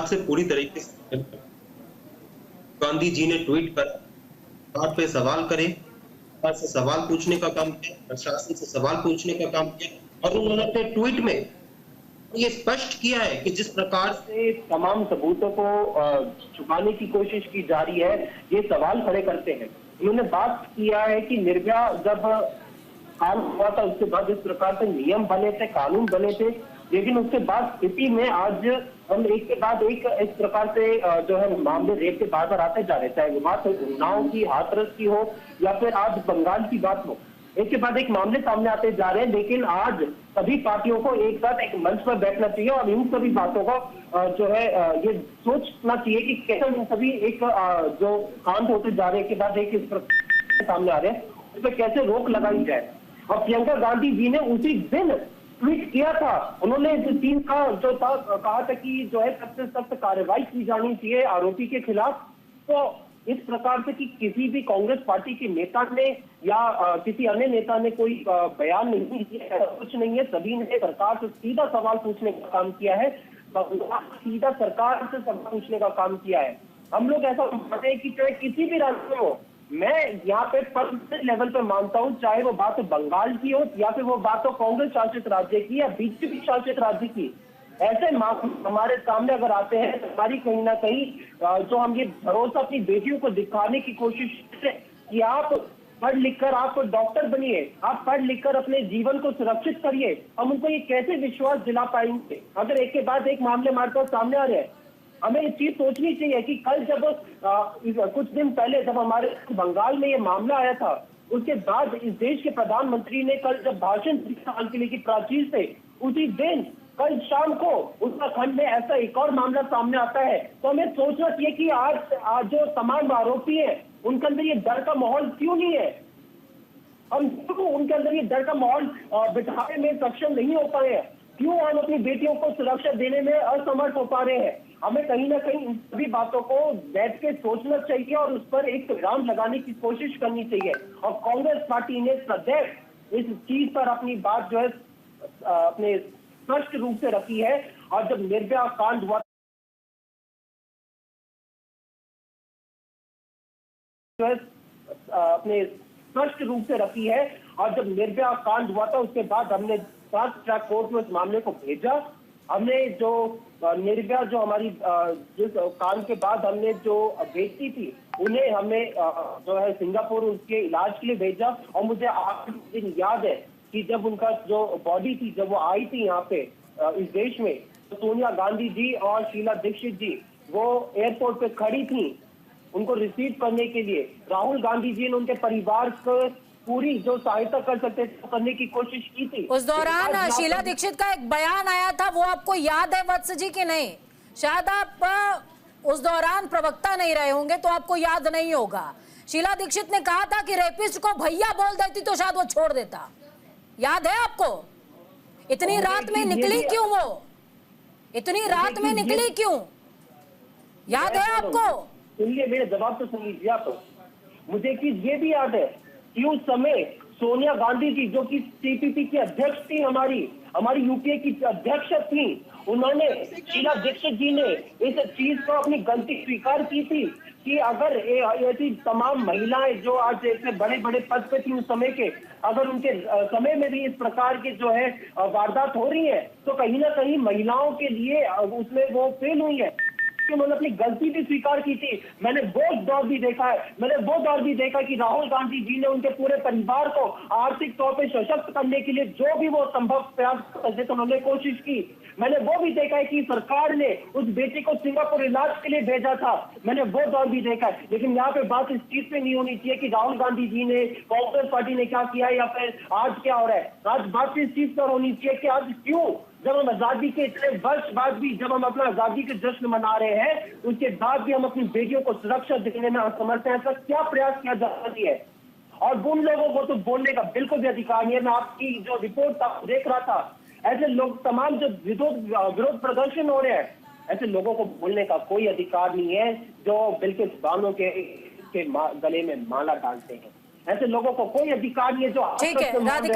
बात से पूरी तरीके से गांधी जी ने ट्वीट कर बात पे सवाल करे, सरकार से सवाल पूछने का काम किया, प्रशासन से सवाल पूछने का काम किया और उन्होंने अपने ट्वीट में ये स्पष्ट किया है कि जिस प्रकार से तमाम सबूतों को छुपाने की कोशिश की जा रही है, ये सवाल खड़े करते हैं। उन्होंने बात किया है कि निर्भया जब काल हुआ था उसके बाद इस प्रकार से नियम बने थे, कानून बने थे, लेकिन उसके बाद स्थिति में आज हम एक के बाद एक इस प्रकार से जो है मामले रेप के बाहर आते जा रहे, चाहे वो बात उन्नाव की, हाथरस की हो या फिर आज बंगाल की बात हो, एक के बाद एक मामले सामने आते जा रहे हैं। लेकिन आज सभी पार्टियों को एक साथ एक मंच पर बैठना चाहिए और इन सभी बातों को जो है ये सोचना चाहिए कि कैसे इन सभी एक जो कांड होते जा रहे के बाद एक इस प्रकार सामने आ रहे हैं, उस पर कैसे रोक लगाई जाए। और प्रियंका गांधी जी ने उसी दिन ट्वीट किया था, उन्होंने इस चीज का जो था कहा था कि जो है सबसे सख्त कार्रवाई की जानी चाहिए आरोपी के खिलाफ। तो इस प्रकार से कि किसी भी कांग्रेस पार्टी के नेता ने या किसी अन्य नेता ने कोई बयान नहीं किया, कुछ नहीं है, सभी ने सरकार से सीधा सवाल पूछने का काम किया है, सीधा सरकार से सवाल पूछने का काम किया है। हम लोग ऐसा मानते हैं कि चाहे किसी भी राज्य में हो, मैं यहाँ पे पर्सनल लेवल पे मानता हूँ, चाहे वो बात बंगाल की हो या फिर वो बात हो कांग्रेस शासित राज्य की या बीजेपी शासित राज्य की, ऐसे हमारे सामने अगर आते हैं तो हमारी कहीं ना कहीं जो हम ये भरोसा अपनी बेटियों को दिखाने की कोशिश कि आप पढ़ लिखकर आप डॉक्टर बनिए, आप पढ़ लिखकर अपने जीवन को सुरक्षित करिए, हम उनको ये कैसे विश्वास दिला पाएंगे अगर एक के बाद एक मामले हमारे पास सामने आ रहे हैं। हमें ये चीज सोचनी चाहिए कि कल जब कुछ दिन पहले जब हमारे बंगाल में ये मामला आया था, उसके बाद इस देश के प्रधानमंत्री ने कल जब भाषण साल के लिए की प्राचीर से, उसी दिन कल शाम को उत्तराखंड में ऐसा एक और मामला सामने आता है, तो हमें सोचना चाहिए कि आज जो तमाम आरोपी है उनके अंदर ये डर का माहौल क्यों नहीं है, हम क्यों उनके अंदर ये डर का माहौल बिठाने में सक्षम नहीं हो पाए हैं, क्यों हम अपनी बेटियों को सुरक्षा देने में असमर्थ हो पा रहे हैं। हमें कहीं ना कहीं इन सभी बातों को बैठ के सोचना चाहिए और उस पर एक विराम लगाने की कोशिश करनी चाहिए। और कांग्रेस पार्टी ने सदैव इस चीज पर अपनी बात जो है अपने स्पष्ट रूप से रखी है। और जब निर्भया कांड हुआ जो है अपने स्पष्ट रूप से रखी है, और जब निर्भया कांड हुआ था उसके बाद हमने फास्ट ट्रैक कोर्ट में उस मामले को भेजा। हमने जो निर्भया जो हमारी जिस कांड के बाद हमने जो बेटी थी उन्हें हमें जो है सिंगापुर उसके इलाज के लिए भेजा। और मुझे आखिरी दिन याद है कि जब उनका जो बॉडी थी जब वो आई थी यहाँ पे इस देश में, तो सोनिया गांधी जी और शीला दीक्षित जी वो एयरपोर्ट पे खड़ी थी उनको रिसीव करने के लिए। राहुल गांधी जी ने उनके परिवार को पूरी जो सहायता कर सकते थे करने की कोशिश की थी। उस दौरान शीला दीक्षित का एक बयान आया था, वो आपको याद है वत्स जी कि नहीं? शायद आप उस दौरान प्रवक्ता नहीं रहे होंगे तो आपको याद नहीं होगा। शीला दीक्षित ने कहा था कि रेपिस्ट को भैया बोल देती तो शायद वो छोड़ देता। याद है आपको? इतनी रात में निकली क्यों वो? इतनी रात में निकली क्यों? याद है आपको? सुनिए, मेरे जवाब तो सुन लीजिए आप। मुझे एक चीज ये भी याद है कि उस समय सोनिया गांधी जी जो कि सीपीपी की अध्यक्ष थी, हमारी यूपीए की अध्यक्ष थी, उन्होंने शीला दीक्षित जी ने इस चीज को अपनी गलती स्वीकार की थी कि अगर ऐसी तमाम महिलाएं जो आज इतने बड़े बड़े पद पे थी उस समय के, अगर उनके समय में भी इस प्रकार के जो है वारदात हो रही है तो कहीं ना कहीं महिलाओं के लिए उसमें वो फेल हुई है। उन्होंने अपनी गलती भी स्वीकार की थी। मैंने वो दौर भी देखा है कि राहुल गांधी जी ने उनके पूरे परिवार को आर्थिक तौर पे सशक्त करने के लिए जो भी वो संभव प्रयास करते थे उन्होंने कोशिश की। मैंने वो भी देखा है कि सरकार ने उस बेटी को सिंगापुर इलाज के लिए भेजा था, मैंने वो दौर भी देखा है। लेकिन यहाँ पे बात इस चीज पे नहीं होनी चाहिए कि राहुल गांधी जी ने, कांग्रेस पार्टी ने क्या किया या फिर आज क्या हो रहा है। आज बात इस चीज पर होनी चाहिए कि आज क्यों जब हम आजादी के इतने वर्ष बाद भी जब हम अपना आजादी के जश्न मना रहे हैं उसके बाद भी हम अपनी बेटियों को सुरक्षा देने में असमर्थ हैं। ऐसा क्या प्रयास किया जा रही है? और उन लोगों को तो बोलने का बिल्कुल भी अधिकार नहीं है। मैं आपकी जो रिपोर्ट देख रहा था, ऐसे लोग तमाम जो विरोध प्रदर्शन हो रहे हैं, ऐसे लोगों को बोलने का कोई अधिकार नहीं है जो बिल्कुल बालों के गले में माला डालते हैं। ऐसे लोगों को कोई अधिकार नहीं है जो